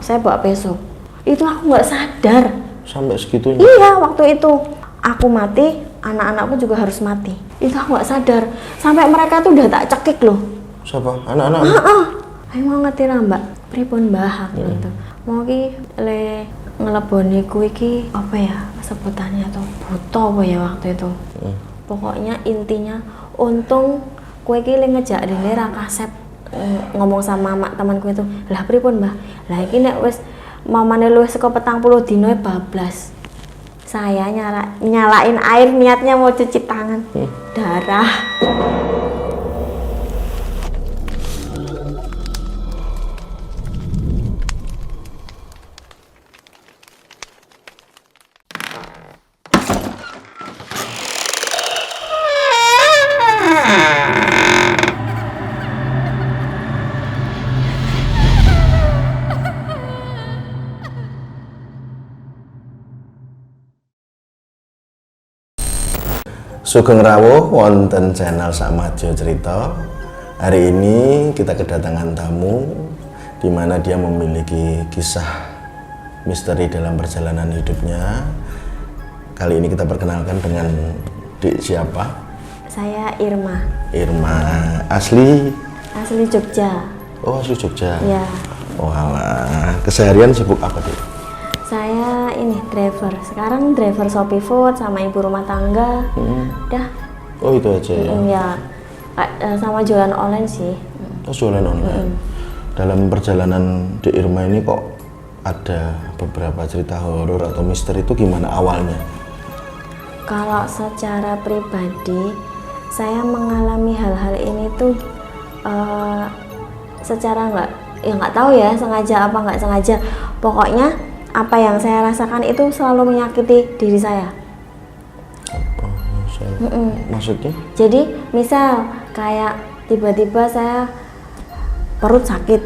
saya bawa peso. Itu aku nggak sadar. Sampai segitunya? Iya, waktu itu aku mati, anak-anakku juga harus mati. Itu aku nggak sadar. Sampai mereka tuh udah tak cekik loh. Siapa? Anak-anak? Ayo mau ngerti lah mbak, pripun mbah gitu. Mau ki le ngeleboni ku iki apa ya sebutannya tuh buto apa ya waktu itu. Pokoknya intinya untung kue ki le ngejak dene ra kasep ngomong sama mak temanku itu. Lah pripun mbah? Lah iki nek wis mamane luwih saka 40 dino bablas. Saya nyalain air niatnya mau cuci tangan. Darah. Sugeng rawuh wonten channel Samadjo Cerita. Hari ini kita kedatangan tamu di mana dia memiliki kisah misteri dalam perjalanan hidupnya. Kali ini kita perkenalkan dengan Dik siapa? Saya Irma. Irma, asli Jogja. Oh, asli Jogja. Ya. Oh alah, keseharian sibuk apa Dik? Saya ini driver. Sekarang driver Shopee Food sama ibu rumah tangga. Dah. Oh itu aja ya? Ya. Sama jualan online sih. Oh jualan online. Dalam perjalanan di Irma ini kok ada beberapa cerita horor atau misteri, itu gimana awalnya? Kalau secara pribadi, saya mengalami hal-hal ini tuh secara nggak tahu ya sengaja apa nggak sengaja. Pokoknya apa yang saya rasakan itu selalu menyakiti diri saya. Apa? Maksudnya? Jadi misal kayak tiba-tiba saya perut sakit,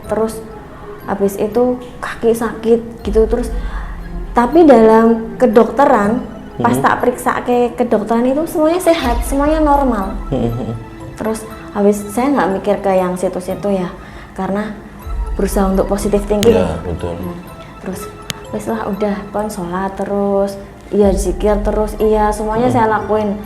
terus habis itu kaki sakit gitu terus. Tapi dalam kedokteran pas tak periksa ke kedokteran itu semuanya sehat, semuanya normal. Terus habis saya nggak mikir ke yang situ-situ ya, karena berusaha untuk positif thinking. Ya, betul. Terus wis lah udah pon sholat terus, iya zikir terus, iya semuanya saya lakuin.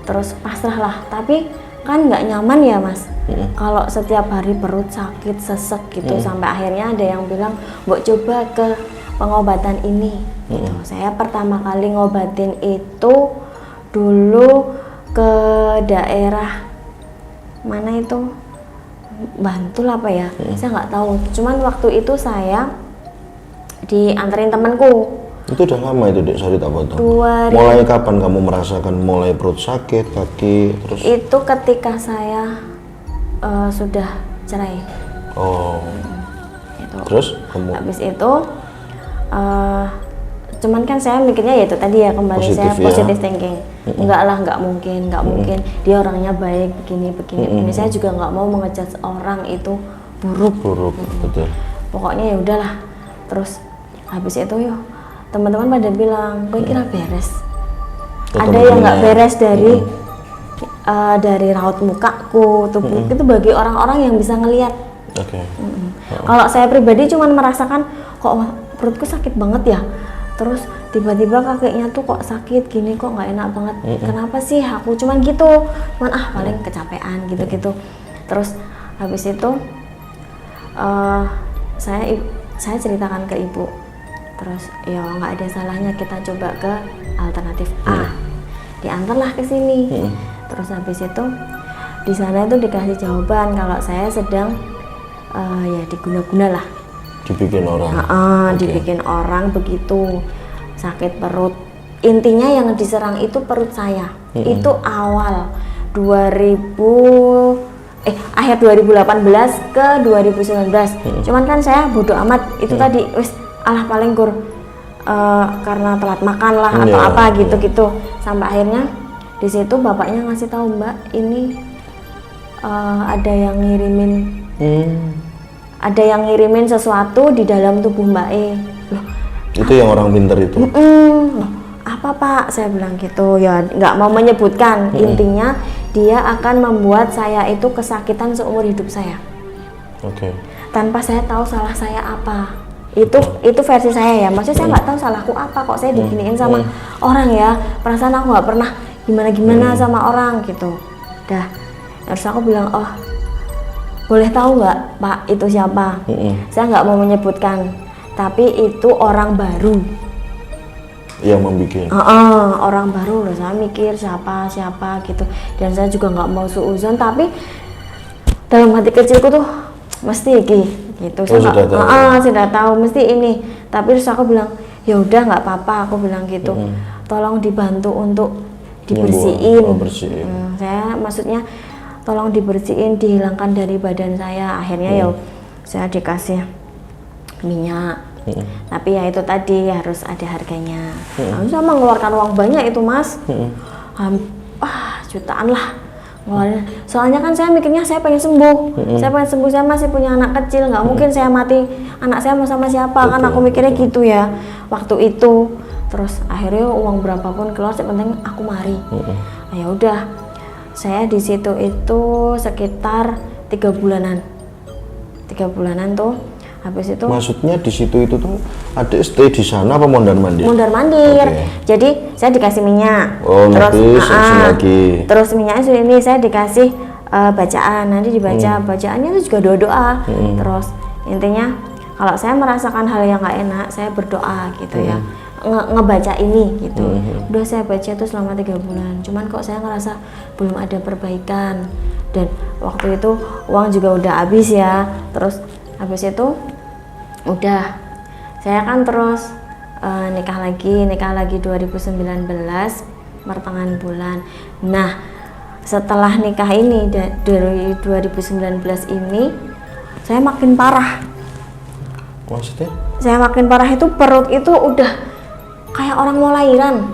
Terus pasrah lah, tapi kan nggak nyaman ya mas. Kalau setiap hari perut sakit, sesek gitu, sampai akhirnya ada yang bilang, "Mbok coba ke pengobatan ini." Gitu. Saya pertama kali ngobatin itu dulu ke daerah mana itu? Bantul apa ya? Saya nggak tahu. Cuman waktu itu saya dianterin temanku. Itu udah lama itu Dek, sorry tak potong. Mulai kapan kamu merasakan mulai perut sakit, kaki, terus? Itu ketika saya sudah cerai. Oh. Itu. Terus kamu? Habis itu, cuman kan saya mikirnya ya itu tadi ya kembali Positif, saya ya? positive thinking. Enggak lah, nggak mungkin. Dia orangnya baik begini. Saya juga nggak mau mengejudge orang itu buruk. Betul. Pokoknya ya udahlah. Terus habis itu yo teman-teman pada bilang, "Gue kira beres." Ada yang nggak beres dari raut mukaku, tubuh itu bagi orang-orang yang bisa ngelihat. Oke. Kalau saya pribadi cuman merasakan kok perutku sakit banget ya. Terus tiba-tiba kakinya tuh kok sakit gini, kok nggak enak banget. Kenapa sih aku cuman gitu? Paling kecapean gitu-gitu. Terus habis itu saya ceritakan ke ibu. Terus ya nggak ada salahnya kita coba ke alternatif A. Diantarlah ke sini. Terus habis itu di sana itu dikasih jawaban kalau saya sedang ya diguna-guna lah. Dibikin orang. Dibikin orang begitu sakit perut. Intinya yang diserang itu perut saya. Itu awal akhir 2018 ke 2019. Cuman kan saya bodoh amat itu tadi wis alah paling karena telat makan lah atau apa gitu-gitu. Sampai akhirnya di situ bapaknya ngasih tahu, "Mbak, ini ada yang ngirimin sesuatu di dalam tubuh Mbak E." Loh, itu yang orang pintar itu. Loh, apa Pak? Saya bilang gitu ya, nggak mau menyebutkan. Intinya dia akan membuat saya itu kesakitan seumur hidup saya. Oke. tanpa saya tahu salah saya apa. Itu versi saya ya, maksudnya saya nggak tahu salahku apa kok saya diginiin sama orang ya, perasaan aku nggak pernah gimana sama orang gitu. Dah, terus aku bilang, oh boleh tahu nggak Pak itu siapa? Saya nggak mau menyebutkan, tapi itu orang baru yang membuat. Orang baru loh, saya mikir siapa gitu, dan saya juga nggak mau suuzon, tapi dalam hati kecilku tuh mesti gitu. Saya sudah tahu mesti ini, tapi terus aku bilang ya udah nggak apa-apa, aku bilang gitu. Tolong dibantu untuk dibersihin. Saya maksudnya tolong dibersihin, dihilangkan dari badan saya. Akhirnya ya saya dikasih minyak. Tapi ya itu tadi harus ada harganya. Saya mengeluarkan uang banyak itu Mas, jutaan lah ngeluarin. Soalnya kan saya mikirnya saya pengen sembuh, saya masih punya anak kecil, nggak mungkin saya mati, anak saya mau sama siapa. Kan aku mikirnya gitu ya waktu itu. Terus akhirnya uang berapapun keluar, yang penting aku mari. Ya udah, saya di situ itu sekitar 3 bulanan tuh. Habis itu maksudnya di situ itu tuh ada stay di sana apa mondar-mandir? Mondar-mandir. Jadi saya dikasih minyak. Terus minyaknya ini saya dikasih bacaan. Nanti dibaca, bacaannya itu juga doa-doa. Terus intinya kalau saya merasakan hal yang nggak enak, saya berdoa gitu ya. Ngebaca ini gitu. Udah saya baca itu selama 3 bulan. Cuman kok saya ngerasa belum ada perbaikan. Dan waktu itu uang juga udah habis ya. Terus habis itu udah saya kan terus nikah lagi 2019 pertengahan bulan. Nah setelah nikah ini dari 2019 ini saya makin parah. Maksudnya? Saya makin parah itu perut itu udah kayak orang mau lahiran.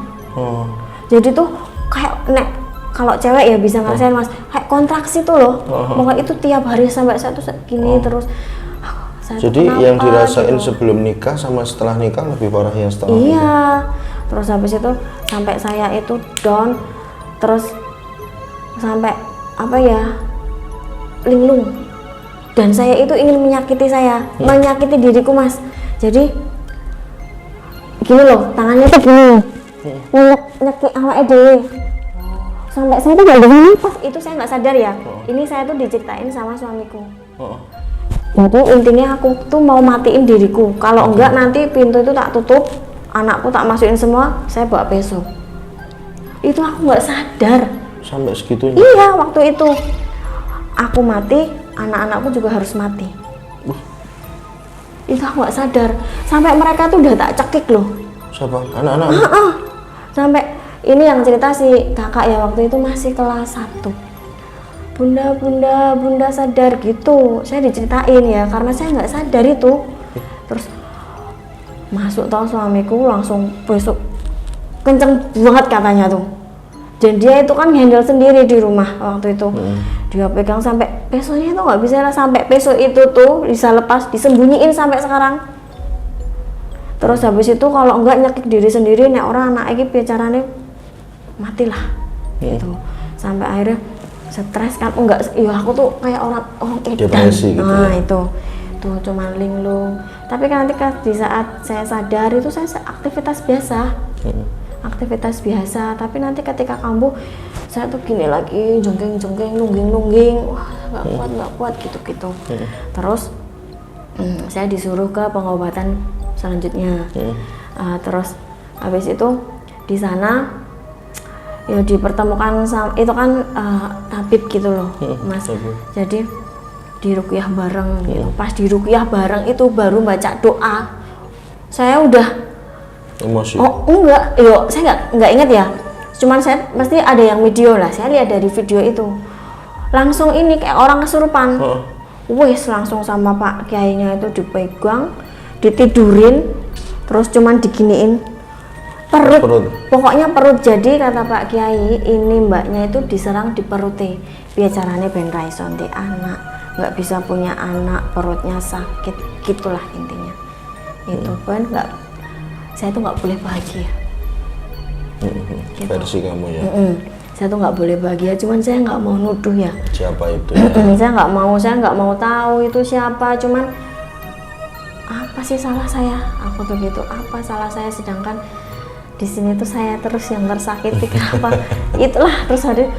Jadi tuh kayak kalau cewek ya bisa ngerasain Mas, kayak kontraksi tuh loh. Pokoknya itu tiap hari sampai satu gini terus. Jadi yang dirasain gitu sebelum nikah sama setelah nikah lebih parah yang setelah nikah? Iya. Terus habis itu sampai saya itu down, terus sampai apa ya, linglung. Dan saya itu ingin menyakiti menyakiti diriku Mas. Jadi gini loh, tangannya tuh gini, nyekik awake dhewe. Sampai saya tuh gak bisa nafas, itu saya nggak sadar ya. Ini saya tuh diceritain sama suamiku. Jadi intinya aku tuh mau matiin diriku. Kalau enggak nanti pintu itu tak tutup, anakku tak masukin semua, saya bawa peso. Itu aku nggak sadar. Sampai segitunya? Iya, waktu itu aku mati, anak-anakku juga harus mati. Itu aku nggak sadar. Sampai mereka tuh udah tak cekik loh. Siapa? Anak-anak? Sampai ini yang cerita si kakak ya, waktu itu masih kelas 1. Bunda sadar gitu, saya diceritain ya, karena saya nggak sadar itu. Terus masuk tau suamiku langsung besok kenceng banget katanya tuh. Dan dia itu kan handle sendiri di rumah waktu itu. Dia pegang sampai pesonya itu nggak bisa lah, sampai peso itu tuh bisa lepas, disembunyiin sampai sekarang. Terus habis itu kalau enggak nyekik diri sendiri, nek orang anak ini bicaranya matilah gitu. Sampai akhirnya stres kan, enggak, ya aku tuh kayak orang edan. Depresi gitu ya? Itu cuma linglung. Tapi kan nanti di saat saya sadar itu saya aktivitas biasa. Tapi nanti ketika kambuh saya tuh gini lagi, jongkeng, nungging, wah nggak kuat gitu. Terus saya disuruh ke pengobatan selanjutnya. Terus habis itu di sana ya dipertemukan sama itu kan tabib gitu loh Mas. Jadi diruqyah bareng gitu. Pas diruqyah bareng itu baru baca doa, saya udah emosi. Oh enggak, saya enggak ingat ya. Cuman saya pasti ada yang video lah. Saya lihat dari video itu langsung ini kayak orang kesurupan. Wes langsung sama Pak Kiainya itu dipegang, ditidurin, terus cuman diginiin perut. Pokoknya perut. Jadi kata Pak Kiai, ini mbaknya itu diserang di perutnya. Biar caranya ben raison di anak, nggak bisa punya anak, perutnya sakit, gitulah intinya. Itu kan nggak, saya tuh nggak boleh bahagia. Gitu. Versi kamu ya. saya tuh nggak boleh bahagia, cuman saya nggak mau nuduh ya. Siapa itu ya? Saya nggak mau tahu itu siapa, cuman apa sih salah saya? Aku tuh gitu, apa salah saya, sedangkan di sini tuh saya terus yang tersakiti. Kenapa? Itulah terus ada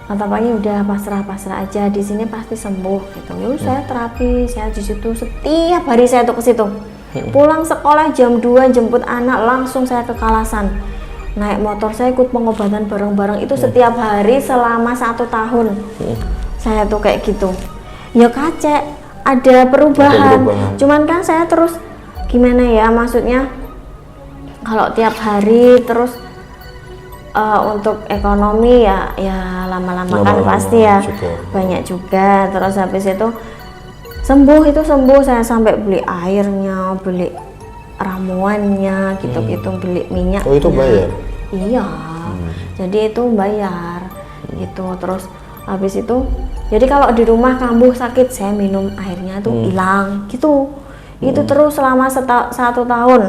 kata Paknya, udah pasrah aja, di sini pasti sembuh gitu. Yuk saya terapi, saya di situ setiap hari saya tuh ke situ. Pulang sekolah jam 2 jemput anak, langsung saya ke Kalasan. Naik motor saya ikut pengobatan bareng-bareng itu setiap hari selama 1 tahun. Saya tuh kayak gitu. Ya kacek, ada perubahan. Cuman kan saya terus gimana ya, maksudnya kalau tiap hari terus untuk ekonomi ya lama-lama kan pasti ya juga banyak juga. Terus habis itu sembuh, saya sampai beli airnya, beli ramuannya gitu, beli minyaknya. Oh itu bayar? Iya, jadi itu bayar gitu. Terus habis itu jadi kalau di rumah kambuh sakit, saya minum airnya tuh hilang gitu. Itu terus selama 1 tahun.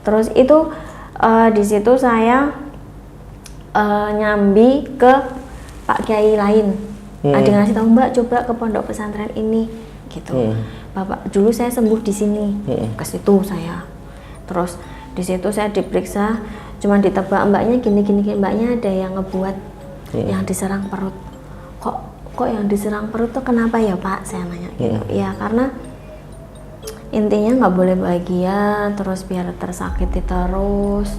Terus itu di situ saya nyambi ke Pak Kiai lain. Ada ngasih tahu, Mbak coba ke pondok pesantren ini gitu. Bapak dulu saya sembuh di sini. Ke situ saya. Terus di situ saya diperiksa, cuma ditebak, Mbaknya gini, Mbaknya ada yang ngebuat yang diserang perut. Kok yang diserang perut tuh kenapa ya Pak? Saya nanya gitu. Ya karena intinya nggak boleh bahagia, terus biar tersakiti terus,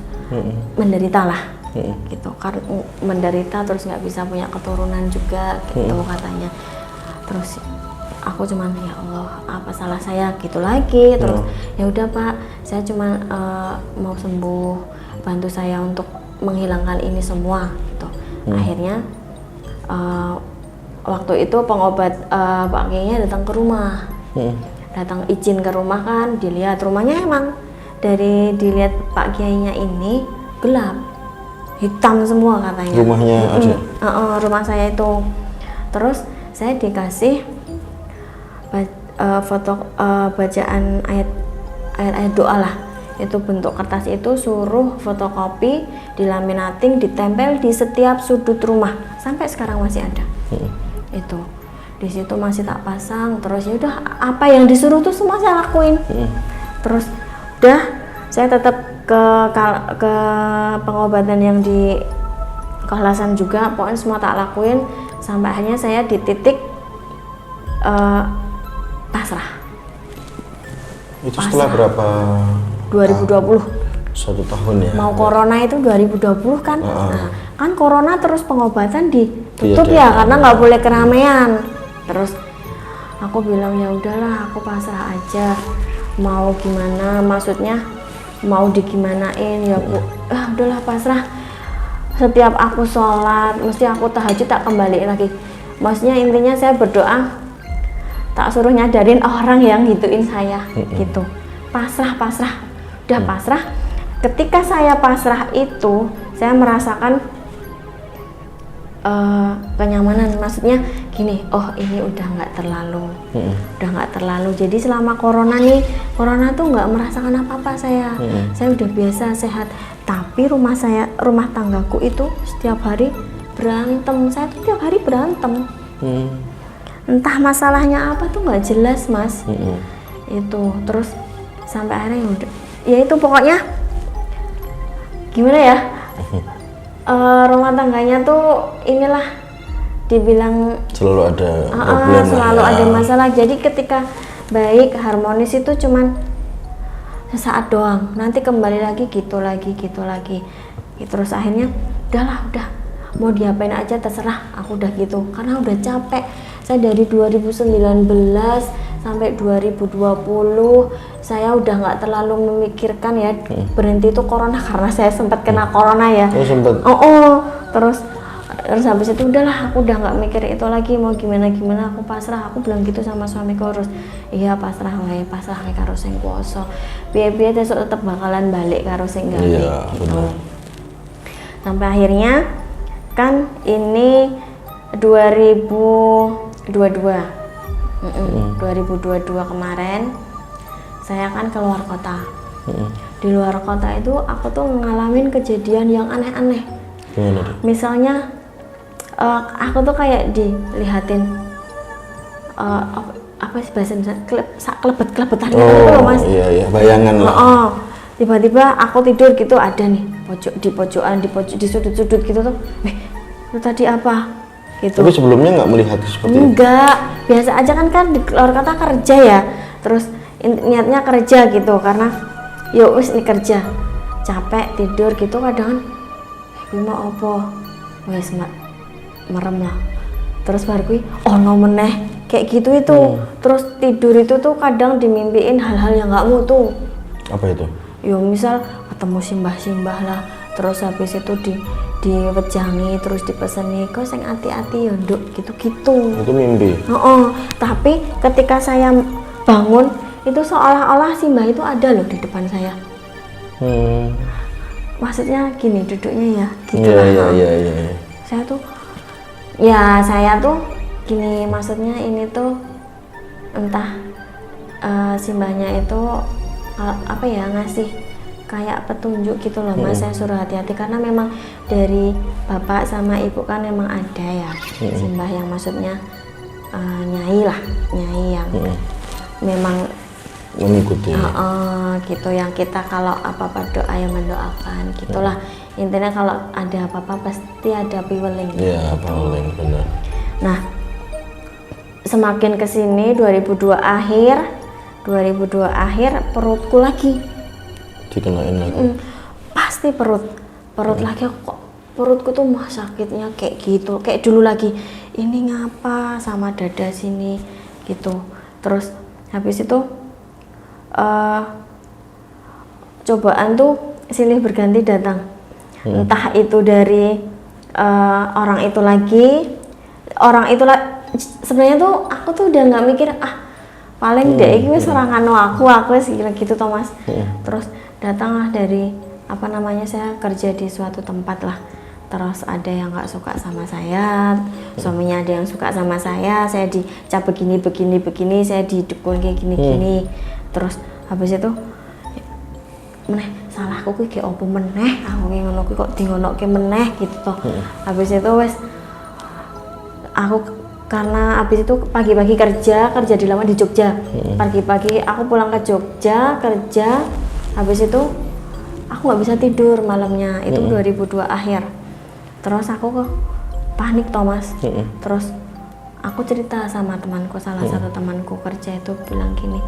menderita lah. Gitu, karena menderita terus nggak bisa punya keturunan juga gitu katanya. Terus aku cuman ya Allah, apa salah saya gitu lagi. Terus ya udah Pak, saya cuman mau sembuh, bantu saya untuk menghilangkan ini semua gitu. Akhirnya waktu itu pengobat Pak Kiainya datang ke rumah, datang izin ke rumah kan, dilihat rumahnya emang dari dilihat Pak Kiainya ini gelap, hitam semua katanya. Rumahnya aja? Rumah saya itu. Terus saya dikasih foto bacaan ayat doa lah. Itu bentuk kertas itu suruh fotokopi, dilaminating, ditempel di setiap sudut rumah. Sampai sekarang masih ada. Itu di situ masih tak pasang. Terus ya udah apa yang disuruh tuh semua saya lakuin. Terus udah saya tetap ke pengobatan yang di Kalasan juga, pokoknya semua tak lakuin sampai akhirnya saya di titik pasrah. Itu setelah berapa? 2020. 1 tahun ya. Mau corona itu 2020 kan. Nah, kan corona terus pengobatan ditutup ya karena nggak boleh keramaian. Terus aku bilang ya udahlah, aku pasrah aja. Mau gimana, maksudnya mau digimanain ya Bu, udahlah pasrah. Setiap aku sholat mesti aku tahajud tak kembali lagi, maksudnya intinya saya berdoa tak suruh nyadarin orang yang gituin saya gitu. Pasrah udah pasrah. Ketika saya pasrah itu saya merasakan kenyamanan, maksudnya gini, oh ini udah nggak terlalu, jadi selama corona tuh nggak merasakan apa-apa saya udah biasa sehat. Tapi rumah tanggaku itu setiap hari berantem, saya tuh setiap hari berantem, entah masalahnya apa tuh nggak jelas Mas. Itu terus sampai akhirnya ya itu pokoknya gimana ya, rumah tangganya tuh inilah dibilang selalu ada problem, selalu ada masalah. Jadi ketika baik harmonis itu cuman sesaat doang, nanti kembali lagi gitu lagi. Terus akhirnya udah mau diapain aja terserah, aku udah gitu karena udah capek. Saya dari 2019 sampai 2020 saya udah nggak terlalu memikirkan ya, berhenti itu corona karena saya sempat kena corona ya. Terus habis itu udahlah, aku udah nggak mikir itu lagi, mau gimana aku pasrah. Aku bilang gitu sama suamiku, terus iya pasrah karo sing kuasa, piye-piye besok tetep bakalan balik karo sing gawe gitu. Sampai akhirnya kan ini 2022 kemarin saya kan keluar kota. Di luar kota itu aku tuh ngalamin kejadian yang aneh-aneh. Gimana tuh? Misalnya aku tuh kayak dilihatin apa sih bahasa kelebet-kelebetan gitu loh Mas. Iya, bayangan lah. Tiba-tiba aku tidur gitu, ada nih di pojokan, di sudut-sudut gitu tuh. Itu tadi apa? Gitu. Tapi sebelumnya nggak melihat seperti itu? Enggak, biasa aja kan di luar kata kerja ya. Terus niatnya kerja gitu, karena yuk wis ini kerja. Capek tidur gitu kadang mau apa? Wis merem lah. Terus baru kuwi ono meneh kayak gitu itu. Terus tidur itu tuh kadang dimimpiin hal-hal yang nggak mutu. Apa itu? Yo misal ketemu simbah lah, terus habis itu diwejangi, terus dipeseni kok sing hati-hati ya nduk gitu-gitu. Itu mimpi. Tapi ketika saya bangun itu seolah-olah simbah itu ada loh di depan saya. Maksudnya gini duduknya ya gitu lah. Iya. Saya tuh gini, maksudnya ini tuh entah simbahnya itu apa ya, ngasih kayak petunjuk gitu loh Mas. Saya suruh hati-hati karena memang dari bapak sama ibu kan memang ada ya simbah yang maksudnya nyai yang memang mengikuti gitu, yang kita kalau apa-apa doa yang mendoakan gitulah. Intinya kalau ada apa-apa pasti ada piweling. Iya, piweling benar. Nah, semakin kesini 2002 akhir perutku lagi dikenain lagi. Pasti perut lagi, kok perutku tuh mah sakitnya kayak gitu, kayak dulu lagi. Ini ngapa sama dada sini gitu. Terus habis itu cobaan tuh silih berganti datang. Entah itu dari orang itu sebenarnya tuh aku tuh udah nggak mikir paling dia ini serangan aku wis gitu Thomas. Terus datanglah dari saya kerja di suatu tempat lah. Terus ada yang nggak suka sama saya, suaminya ada yang suka sama saya dicap begini, saya didukung kayak gini. Terus habis itu salahku kuwi kayak opo meneh, aku ki ngono kuwi kok dingonoke meneh gitu toh. Habis itu wes aku karena habis itu pagi-pagi kerja di lama di Jogja. Pagi-pagi aku pulang ke Jogja kerja, habis itu aku nggak bisa tidur malamnya. Itu 2002 akhir. Terus aku kok panik Thomas. Terus aku cerita sama temanku, salah satu temanku kerja itu bilang gini,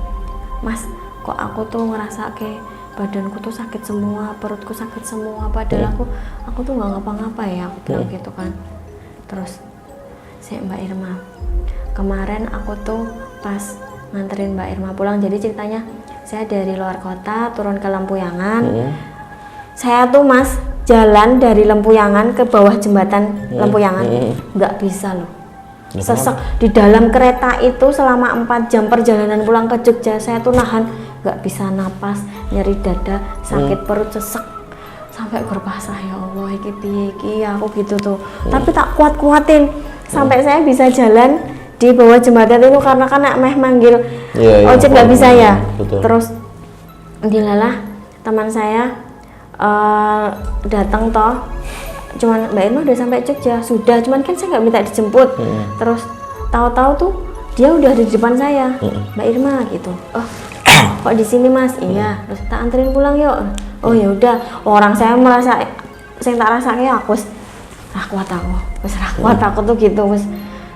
Mas, kok aku tuh ngerasa kayak badanku tuh sakit semua, perutku sakit semua, padahal aku tuh nggak ngapa-ngapa ya, aku bilang gitu kan. Terus si Mbak Irma, kemarin aku tuh pas nganterin Mbak Irma pulang, jadi ceritanya saya dari luar kota turun ke Lempuyangan. Saya tuh Mas jalan dari Lempuyangan ke bawah jembatan Lempuyangan, nggak bisa loh, sesek di dalam kereta itu selama 4 jam perjalanan pulang ke Jogja. Saya tuh nahan, nggak bisa napas, nyeri dada, sakit perut, sesek sampai berpasrah, ya Allah iki piye iki aku gitu tuh. Tapi tak kuat-kuatin sampai saya bisa jalan di bawah jembatan itu karena kan meh manggil ojek nggak bisa ya. Terus dilalah teman saya datang toh, cuman Mbak Irma udah sampai Jogja, sudah, cuman kan saya nggak minta dijemput. Terus tahu-tahu tuh dia udah di depan saya, Mbak Irma gitu. Oh, kok di sini Mas? Iya. Terus tak anterin pulang yuk. Oh ya udah. Orang saya merasa, saya tak rasa kayak aku kuat aku tuh gitu Mas.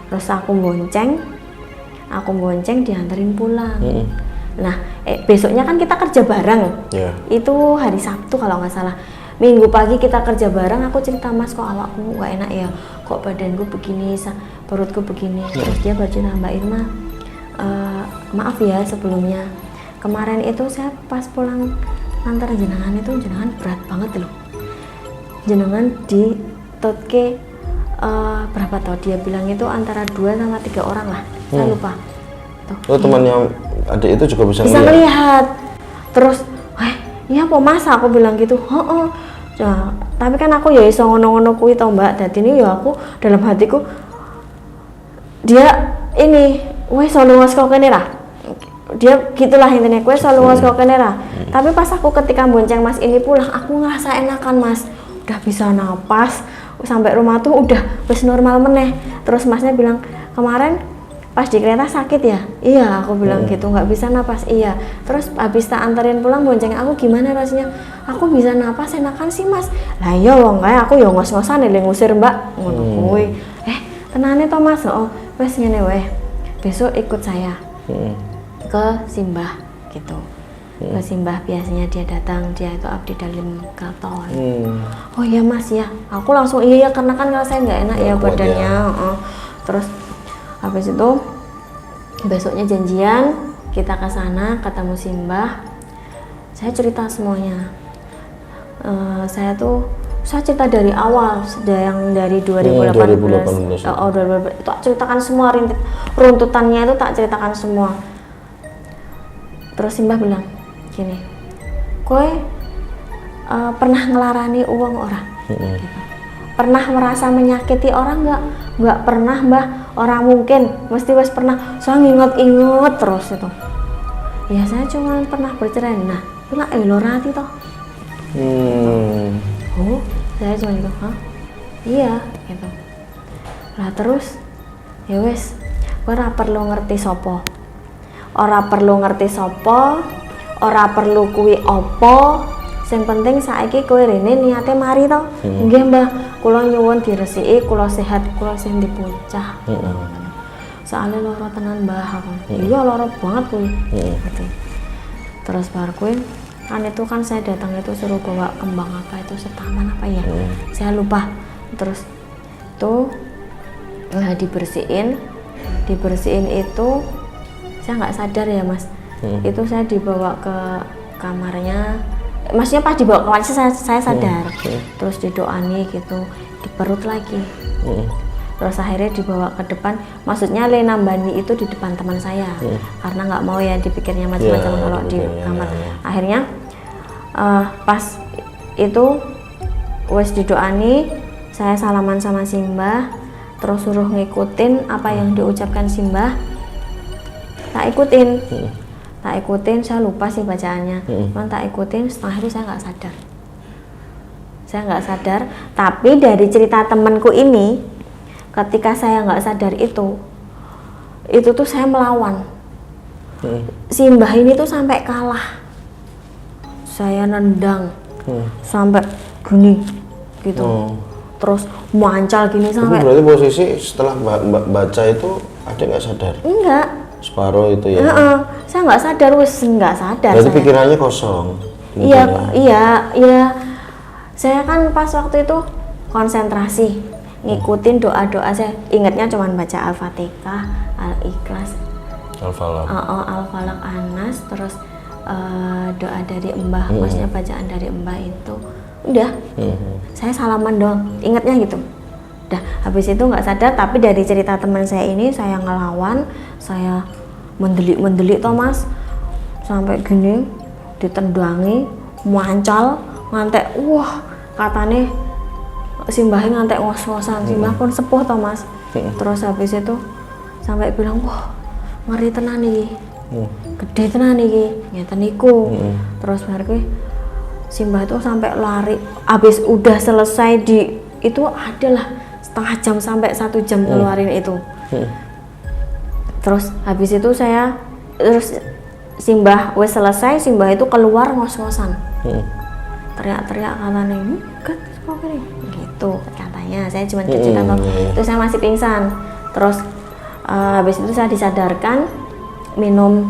Terus aku bonceng dianterin pulang. Nah, besoknya kan kita kerja bareng. Itu hari Sabtu kalau nggak salah. Minggu pagi kita kerja bareng, aku cerita, Mas kok awakku nggak enak ya, kok badanku begini, perutku begini. Terus dia bercerita, Mbak Irma, maaf ya sebelumnya, kemarin itu saya pas pulang ngantar jenengan itu jenengan berat banget loh, jenengan di totke berapa tau dia bilang itu antara 2 sama 3 orang lah, saya lupa. Oh, temannya adik itu juga bisa ngelihat. Terus iya po Mas, aku bilang gitu. Ya, tapi kan aku ya iso ngono-ngono kuwi to Mbak. Dadi ini ya aku dalam hatiku dia ini wes selalu ngas kok kene ra. Dia gitulah intinya, wes selalu ngas kok kene ra. Tapi pas aku ketika bonceng Mas ini pulang, aku ngerasa enakan Mas. Udah bisa napas, sampai rumah tuh udah wis normal meneh. Terus masnya bilang, kemarin pas di kereta sakit ya? Iya, aku bilang gitu, nggak bisa napas. Iya. Terus habis tak anterin pulang bonceng aku, gimana rasanya? Aku bisa napas enakan sih mas. Lah iya wong kayak aku ya ngos-ngosan nih ngusir mbak ngono kuwi. Tenane to mas, oh wes ngene wae. Besok ikut saya ke Simbah gitu. Ke Simbah biasanya dia datang, dia itu abdi dalam keraton. Oh iya mas ya, aku langsung iya karena kan ngerasain nggak enak ya badannya. Terus habis itu besoknya janjian kita ke sana ketemu Simbah. Saya cerita semuanya. Saya cerita dari awal, yang dari 2018. 2018 itu tak ceritakan semua runtutannya itu tak ceritakan semua. Terus Simbah bilang gini, kowe pernah ngelarani uang orang? Gitu. Pernah merasa menyakiti orang nggak pernah mbah, orang mungkin mesti wes pernah, soalnya inget terus itu. Ya saya cuma pernah bercerai, nah bila lorati toh. Oh saya cuma gitu, iya gitu. Lah terus ya wes, ora perlu ngerti sopo, ora perlu kuwi opo. Sing penting saiki kowe rene niate mari to. Nggih Mbah, kula nyuwun diresiki, kula sehat, kula sing dipocah. Soalnya loro tenan Mbah aku. Iya loro banget kuwi. Terus bar kuwi kan itu kan saya datang itu suruh bawa kembang apa itu setaman apa ya. Saya lupa. Terus tuh dibersihin itu saya nggak sadar ya Mas. Itu saya dibawa ke kamarnya. Maksudnya pas dibawa ke kamar saya sadar. Terus didoani gitu, diperut lagi. Terus akhirnya dibawa ke depan, maksudnya nambani itu di depan teman saya. Karena nggak mau ya dipikirnya macam-macam kalau di kamar. Akhirnya pas itu wes didoani, saya salaman sama Simbah, terus suruh ngikutin apa yang diucapkan Simbah. Tak ikutin, saya lupa sih bacaannya. Tak ikutin, setelah itu saya nggak sadar. Tapi dari cerita temanku ini, ketika saya nggak sadar itu tuh saya melawan. Simbah ini tuh sampai kalah. Saya nendang sampai gini gitu. Terus muancal gini sampai. Berarti posisi setelah baca itu ada nggak sadar? Enggak. Separuh itu ya? Saya nggak sadar, nggak sadar. Berarti pikirannya kosong? Iya. Saya kan pas waktu itu konsentrasi, ngikutin doa-doa. Saya ingatnya cuma baca Al-Fatihah, Al-Ikhlas, Al-Falaq, An-Nas, terus doa dari Mbah, maksudnya bacaan dari Mbah itu. Udah, saya salaman dong, ingatnya gitu. Udah, habis itu nggak sadar, tapi dari cerita teman saya ini, saya ngelawan, saya mendelik Thomas sampai gini, ditendangi, muancal, ngantek, wah katanya Simbahnya ngantek ngos-ngosan. Simbah pun sepuh Thomas. Terus habis itu sampai bilang, wah ngeri tenan iki, gede tenan iki, ngeten niku. Terus baru Simbah itu sampai lari, habis udah selesai itu adalah setengah jam sampai 1 jam keluarin itu. Terus habis itu terus Simbah wes selesai, Simbah itu keluar ngos-ngosan. Teriak-teriak katanya, "Gat, kok gini?" Gitu katanya. Saya cuma cerita itu saya masih pingsan. Terus habis itu saya disadarkan, minum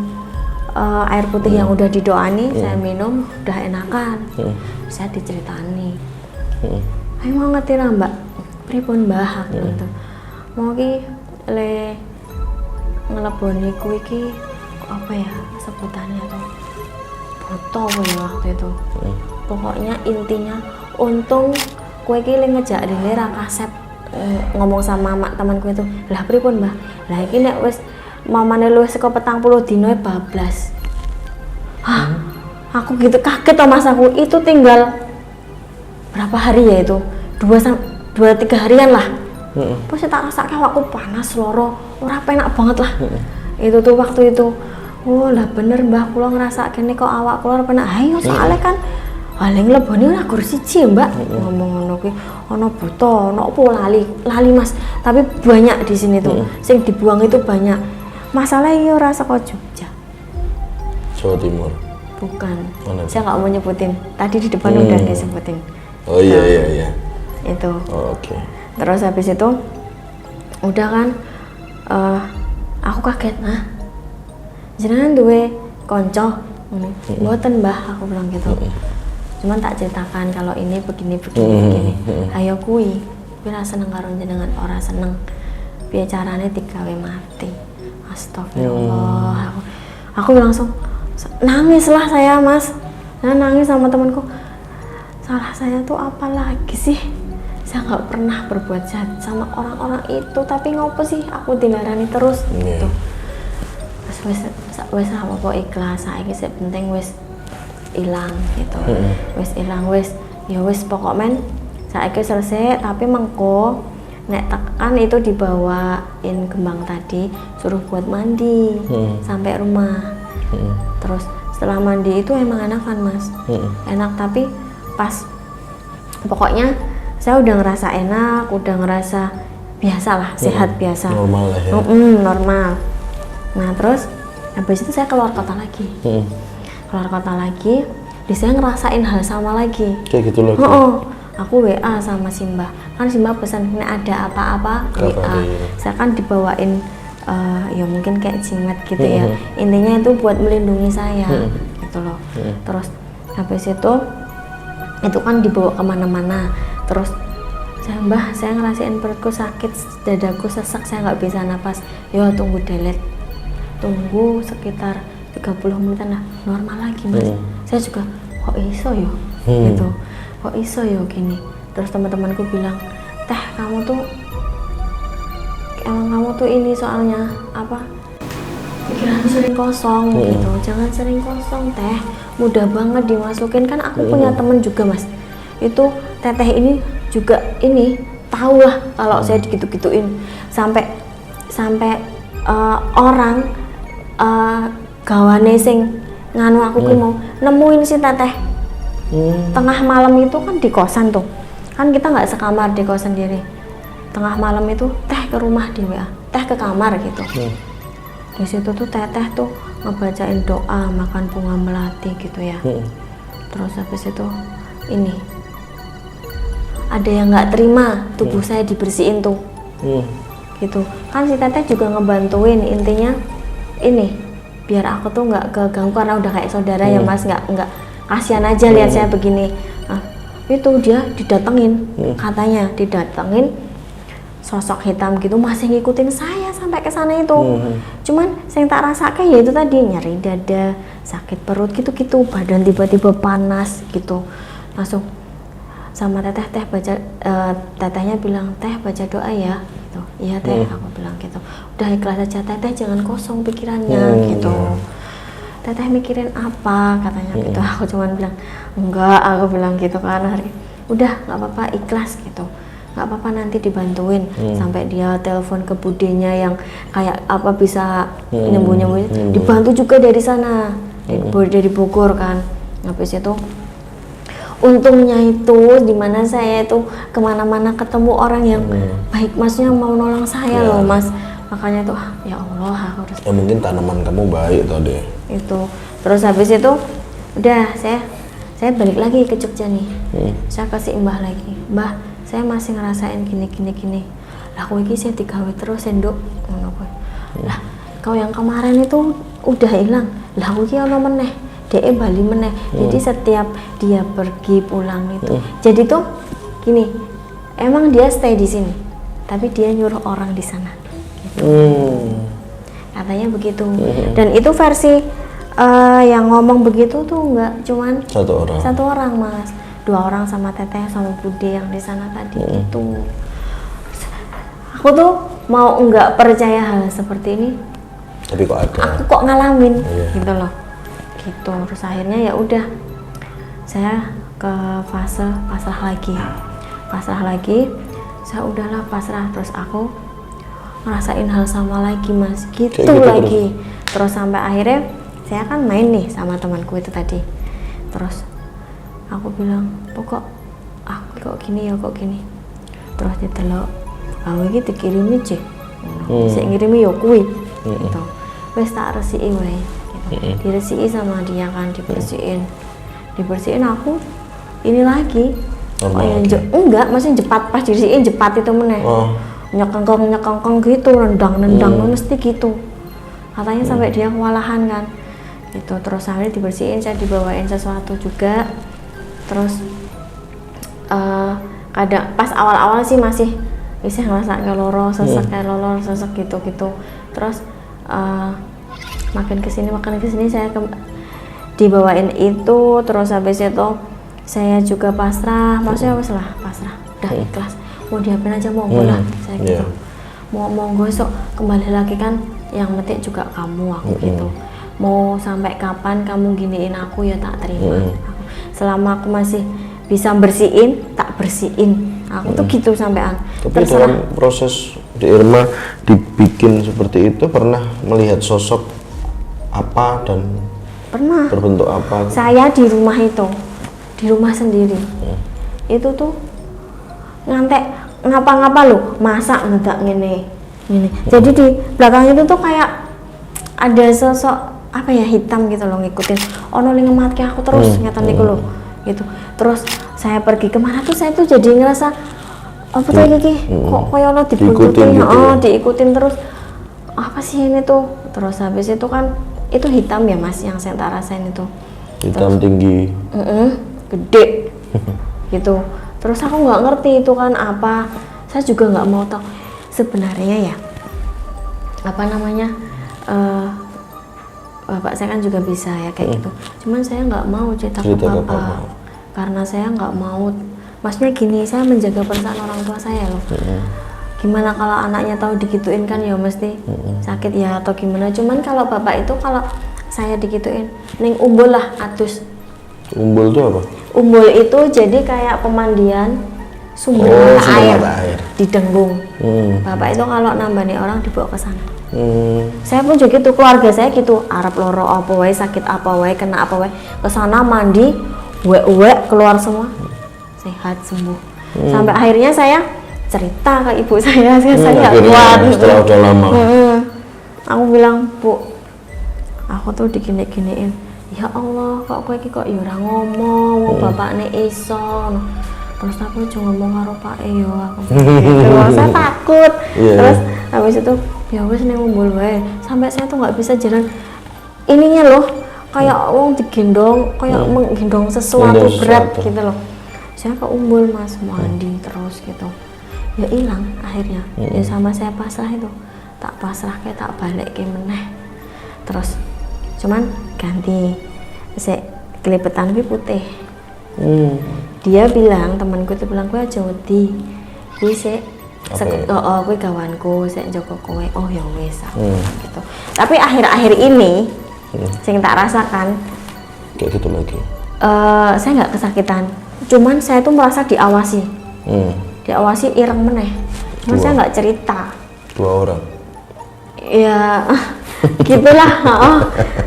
air putih yang udah didoani, saya minum, udah enakan. Saya diceritani. Ayo mau ngerti lah Mbak, pripun Mbah gitu. Mau ki ngeleboni kuwi ki apa ya sebutannya tuh, buto ya waktu itu. Pokoknya intinya untung kue ki ngejak dene ra kasep ngomong sama mak temanku itu. Lah pripun Mbah? Lah iki nek wis mamane luwih saka 40 dino bablas. Aku gitu kaget toh Mas, aku itu tinggal berapa hari ya itu? 2-3 harian lah. Terus tak rasake awakku panas loro, ora penak banget lah. Itu tuh waktu itu. Oh lah bener Mbah, kula ngrasake kene kok awak kula ora penak. Ayo soalnya kan paling lebone ora gur siji Mbak. Ngomong ngono kuwi ana buta, ana opo lali Mas. Tapi banyak di sini tuh. Sing dibuang itu banyak. Masalahnya ora saka Jogja. Jawa Timur. Bukan. Mana? Saya nggak mau nyebutin. Tadi di depan udah disebutin. Oh iya. Itu. Oh, oke. Terus habis itu udah kan aku kaget, nah jenengan duwe konco mboten Mbah, aku bilang gitu. Cuman tak ceritakan kalau ini begini. Ayo kuwi ra seneng karo jenengan, ora seneng. Piye carane digawe mati. Astagfirullah. Aku langsung nangis lah saya Mas. Nangis sama temanku. Salah saya tuh apa lagi sih? Saya nggak pernah berbuat jahat sama orang-orang itu, tapi ngopo sih aku dilarani terus gitu. Terus wes apa ikhlas, saiki sing penting wes ilang gitu. Wes ilang ya wes pokok men saiki selesai, tapi mengko nek tekan itu dibawain kembang tadi, suruh buat mandi sampai rumah. Terus setelah mandi itu emang enakan Mas. Enak, tapi pas pokoknya saya udah ngerasa enak, udah ngerasa biasa lah, sehat biasa. Normal lah ya. Normal. Nah terus habis itu saya keluar kota lagi. Keluar kota lagi, saya ngerasain hal sama lagi. Kayak gitu lagi. Aku WA sama Simba. Kan Simba pesan ini ada apa-apa WA. Saya kan dibawain ya mungkin kayak jimat gitu ya. Intinya itu buat melindungi saya gitu loh. Terus habis itu kan dibawa kemana-mana. Terus Mbah, saya ngerasain perutku sakit, dadaku sesak, saya nggak bisa napas. Yo tunggu tunggu sekitar 30 menitan lah, normal lagi Mas. Saya juga kok iso yo gitu, kok iso yo gini. Terus teman-temanku bilang, Teh kamu tuh ini soalnya apa, pikiran sering kosong gitu. Jangan sering kosong Teh, mudah banget dimasukin. Kan aku punya temen juga Mas, itu teteh ini juga ini tahu lah kalau saya digitu-gituin sampai orang gawane sing nganu aku ki mau nemuin si teteh tengah malam itu kan di kosan tuh kan kita nggak sekamar di kosan sendiri. Tengah malam itu Teh ke rumah di WA, Teh ke kamar gitu. Di situ tuh teteh tuh ngebacain doa, makan bunga melati gitu ya. Terus habis itu ini ada yang nggak terima tubuh saya dibersihin tuh gitu kan. Si teteh juga ngebantuin, intinya ini biar aku tuh nggak keganggu karena udah kayak saudara ya Mas, nggak kasihan aja lihat saya begini. Nah itu dia didatengin, katanya didatengin sosok hitam gitu masih ngikutin saya sampai ke sana itu. Cuman saya tak rasakan ya itu tadi nyeri dada, sakit perut gitu-gitu, badan tiba-tiba panas gitu. Langsung sama teteh baca, tetehnya bilang Teh baca doa ya gitu. Iya Teh, aku bilang gitu. Udah ikhlas aja Teteh, jangan kosong pikirannya gitu. Teteh mikirin apa katanya gitu. Aku cuman bilang enggak, aku bilang gitu kan. Udah nggak apa-apa, ikhlas gitu, nggak apa-apa nanti dibantuin. Sampai dia telepon ke budenya yang kayak apa bisa nyembuh-nyembuh, dibantu juga dari sana, dari Bogor kan. Habis itu untungnya itu dimana saya itu kemana-mana ketemu orang yang baik, maksudnya mau nolong saya loh Mas. Makanya tuh ya Allah aku harus ya mungkin tanaman kamu baik tadi itu. Terus habis itu udah saya balik lagi ke Jogja nih. Saya kasih Mbah lagi, Mbah saya masih ngerasain gini. Lah kowe iki sing digawe terus sendok ngono kowe. Lah kau yang kemarin itu udah hilang, lah kowe iki ono meneh, DE bali meneh. Jadi setiap dia pergi pulang itu jadi tuh gini, emang dia stay di sini tapi dia nyuruh orang di sana gitu. Katanya begitu. Dan itu versi yang ngomong begitu tuh nggak cuman satu orang Mas, 2 orang sama teteh sama bude yang di sana tadi gitu. Aku tuh mau nggak percaya hal seperti ini, tapi kok ada, aku kok ngalamin gitu loh gitu. Terus akhirnya ya udah saya ke fase pasrah lagi. Saya udahlah pasrah, terus aku ngerasain hal sama lagi Mas gitu lagi. Terus sampai akhirnya saya kan main nih sama temanku itu tadi. Terus Aku bilang, kok aku kok gini ya, kok gini. Terus ditelok, aku iki dikirimi cek. Sik ngirimi ya kuwi. Gitu. Wis tak resiki wae. Gitu. Diresiki sama dia kan, dibersihin aku ini lagi. Enggak, maksudnya jepat, pas diresikin jepat itu meneh. Nyekengkong gitu, nendang mesti gitu. Katanya sampai dia kewalahan kan. Gitu. Terus sampai dibersihin, saya dibawain sesuatu juga. Terus kadang pas awal-awal sih masih bisa ngerasa kayak loro, sesek gitu. Terus makin kesini saya dibawain itu. Terus habis itu saya juga pasrah, maksudnya wes lah pasrah, udah ikhlas, mau diapain aja monggo lah, saya gitu. Mau monggo sok kembali lagi kan, yang penting juga kamu, aku gitu. Mau sampai kapan kamu giniin aku ya tak terima. Selama aku masih bisa bersihin, tak bersihin. Aku tuh gitu sampean. Tapi dalam proses di Irma dibikin seperti itu pernah melihat sosok apa dan pernah berbentuk apa? Saya di rumah itu, di rumah sendiri. Itu tuh ngantek ngapa-ngapa loh, masak ngedak gini. Jadi di belakang itu tuh kayak ada sosok apa ya, hitam gitu loh, ngikutin. Ono ning ngematke aku terus ngeten niku loh. Gitu. Terus saya pergi kemana tuh saya tuh jadi ngerasa apa tuh iki kok koyo ono dibuntutin, diikutin terus. Apa sih ini tuh? Terus habis itu kan itu hitam ya Mas, yang saya tak rasain itu. Hitam terus, tinggi. Gede. Gitu. Terus aku nggak ngerti itu kan apa. Saya juga nggak mau tahu sebenarnya ya. Apa namanya? Bapak saya kan juga bisa ya kayak gitu. Cuman saya nggak mau cerita ke Bapak. Karena saya nggak mau, maksudnya gini, saya menjaga perasaan orang tua saya loh. Gimana kalau anaknya tahu digituin kan ya mesti sakit ya atau gimana. Cuman kalau Bapak itu, kalau saya digituin ning umbul lah atus. Umbul itu apa? Umbul itu jadi kayak pemandian sumber mata air di Denggung. Bapak itu kalau nambani orang dibawa ke sana. Saya pun juga gitu, keluarga saya gitu, arep loro apa wae, sakit apa wae, kena apa wae, ke sana mandi, wek keluar semua, sehat sembuh. Sampai akhirnya saya cerita ke ibu saya nggak kuat. Setelah udah lama. Aku bilang, Bu, aku tuh digini-giniin. Ya Allah, kok kowe iki kok ya ora ngomong, bapakne iso. Terus aku cuma ngomong karo Pak yo, aku gitu. Saya takut. Terus habis itu ya wes ning umbul wae. Sampai saya tuh nggak bisa jalan. Ininya loh, kayak wong digendong, kayak menggendong sesuatu berat gitu loh. Saya ke umbul Mas, mandi terus gitu. Ya hilang akhirnya. Ya sama saya pasrah itu. Tak pasrah kayak tak balik ke meneh. Terus cuman ganti sik kelipetan kuwi putih. Dia bilang, temanku itu bilang, gue aja wedi, gue sih, gue kawanku, saya jago kowe, oh ya wes, gitu. Tapi akhir-akhir ini, sing tak rasakan, kayak gitu lagi. Saya nggak kesakitan, cuman saya tuh merasa diawasi, diawasi ireng meneh. Cuman saya nggak cerita. 2 orang. Ya, gitulah.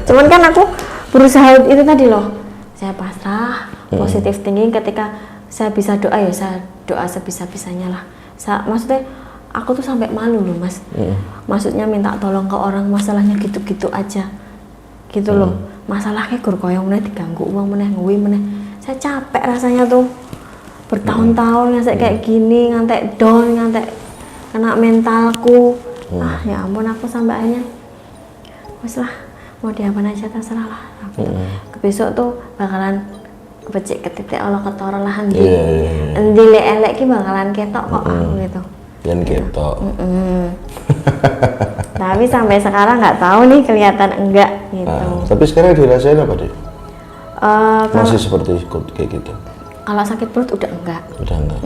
Cuman kan aku berusaha itu tadi loh, saya pasrah. Positif thinking, ketika saya bisa doa ya saya doa sebisa-bisanya lah. Maksudnya aku tuh sampai malu loh Mas. Maksudnya minta tolong ke orang, masalahnya gitu-gitu aja gitu loh. Masalahnya gur koyong meneh, diganggu uang meneh, nguwi meneh. Saya capek rasanya tuh bertahun-tahun ngasih kayak gini, ngantek down, ngantek kena mentalku. Ya ampun, aku sampai akhirnya wes lah, mau diapain aja terserah lah. Besok tuh bakalan becik ketitik Allah ketara lah endi elek ki bakalan ketok kok aku gitu. Dan ketok. Tapi sampai sekarang nggak tahu nih kelihatan enggak gitu. Tapi sekarang dirasain apa deh? Masih seperti kayak gitu. Kalau sakit perut udah enggak. Udah enggak.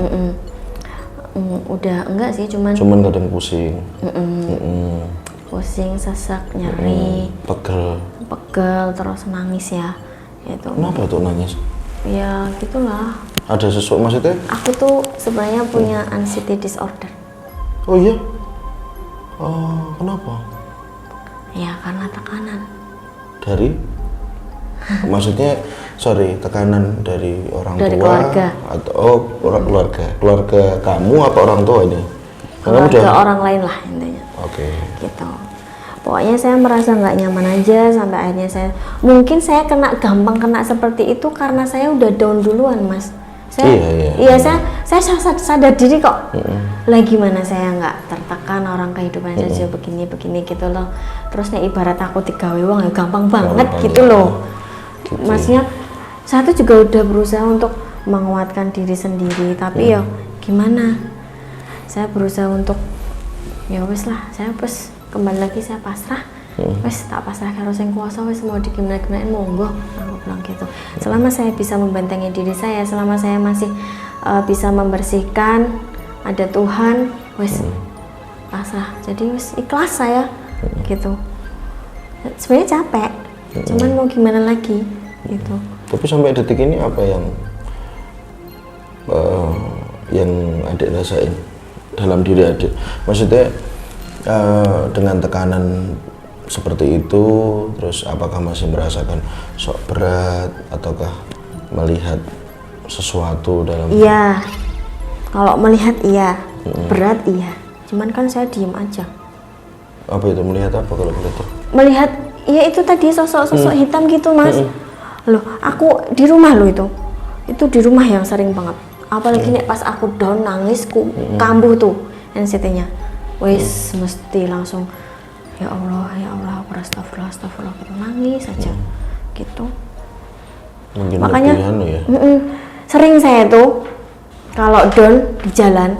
Udah enggak sih, cuman kadang pusing. Pusing, sesak, nyeri, pegel terus nangis ya. Gitu. Kenapa tuh nangis? Ya gitulah. Ada sesuatu maksudnya? Aku tuh sebenarnya punya anxiety disorder. Oh iya? Oh, kenapa? Ya karena tekanan. Dari? Maksudnya, sorry, tekanan dari orang Dari tua keluarga. atau keluarga kamu apa orang tua ini? Keluarga orang lain lah intinya. Oke. Gitu. Pokoknya saya merasa nggak nyaman aja sampai akhirnya mungkin saya gampang kena seperti itu karena saya udah down duluan, Mas. Iya, saya sadar diri kok. Lah gimana saya nggak tertekan orang kehidupan saya begini gitu loh. Terus nih ibarat aku digawe wong ya gampang banget gitu loh. Gitu. Maksudnya saya tuh juga udah berusaha untuk menguatkan diri sendiri, tapi ya gimana? Saya berusaha untuk ya wes lah, saya wes kembali lagi saya pasrah. Wes tak pasrah karo sing kuasa, wes mau digimana-gimanain monggo, aku bilang gitu. Selama saya bisa membentengi diri saya, selama saya masih bisa membersihkan, ada Tuhan, wes pasrah. Jadi wes ikhlas saya gitu. Sebenarnya capek, cuman mau gimana lagi gitu. Tapi sampai detik ini apa yang adik rasain dalam diri adik? Maksudnya dengan tekanan seperti itu, terus apakah masih merasakan sok berat ataukah melihat sesuatu dalam? Iya, kalau melihat iya, berat iya. Cuman kan saya diem aja. Apa itu, melihat apa kalau begitu? Melihat, ya itu tadi sosok-sosok hitam gitu, Mas. Loh, aku di rumah loh itu di rumah yang sering banget. Apalagi nih pas aku down nangis, kambuh tuh NCT-nya. Wes mesti langsung ya Allah aku astagfirullah gitu, nangis aja gitu. Mungkin makanya ya? Sering saya tuh kalau down di jalan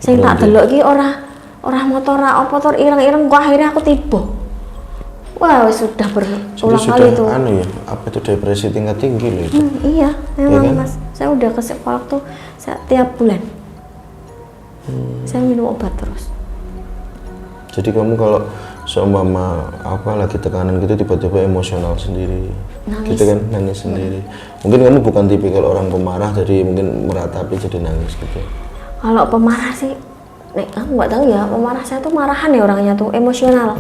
saya tak delok ki ora motor apa tor ireng-ireng kok akhirnya aku tiba. Wah, sudah berulang kali itu. Ya, apa itu depresi tingkat tinggi loh itu. Iya, memang ya kan? Mas. Saya udah ke psikolog tuh setiap bulan. Saya minum obat terus. Jadi kamu kalau seumpama apa lagi tekanan gitu tiba-tiba emosional sendiri, nangis. gitu kan, nangis sendiri. Mungkin kamu bukan tipikal orang pemarah, jadi mungkin meratapi jadi nangis gitu. Kalau pemarah sih, aku nggak tahu ya. Pemarah saya tuh marahan ya orangnya tuh, emosional.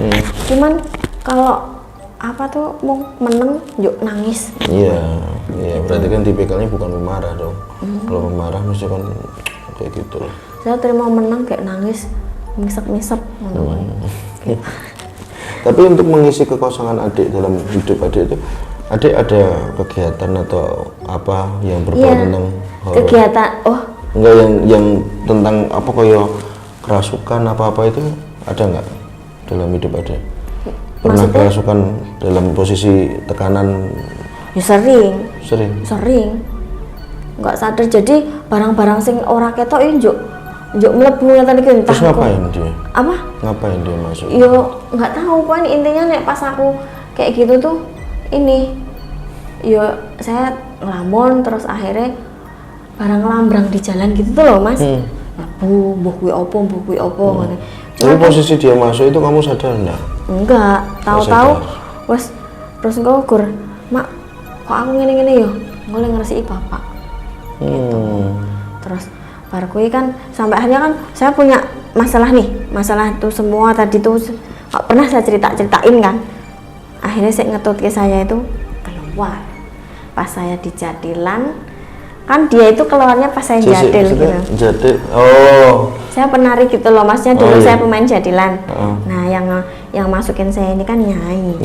Cuman kalau apa tuh mau meneng, yuk nangis. Iya, berarti kan tipikalnya bukan pemarah dong. Kalau pemarah mesti kan kayak gitu loh. Saya terima menang kayak nangis, misep-misep. Tapi untuk mengisi kekosongan adik dalam hidup adik itu, adik ada kegiatan atau apa yang berbau tentang horor? Kegiatan, enggak yang tentang apa kayak kerasukan apa itu ada nggak dalam hidup adik? Pernah maksudnya? Kerasukan dalam posisi tekanan? Ya sering. Nggak sadar, jadi barang-barang sing ora ketok njuk mlebu ngeten iki entah. Terus ngapain dia? Apa? Ngapain dia masuk? Yo nggak tahu, pokoknya intinya nek pas aku kayak gitu tuh ini yo saya ngelamun terus akhirnya barang lambrang di jalan gitu tuh loh Mas. Mbuh kuwi opo. Tapi posisi dia masuk itu kamu sadar enggak? Enggak, tahu-tahu wes terus engko gur, "Mak, kok aku ngene-ngene yo?" Ngoleh ngresi bapak. Gitu. Terus baru kuwi kan sampai akhirnya kan saya punya masalah tuh semua tadi tuh gak pernah saya ceritain kan. Akhirnya saya ngetut ke saya itu keluar. Pas saya di Jadilan, kan dia itu keluarnya pas saya jadil gitu. Jadil. Oh. Saya penari gitu loh, Masnya dulu saya pemain jadilan. Nah, yang masukin saya ini kan Nyai.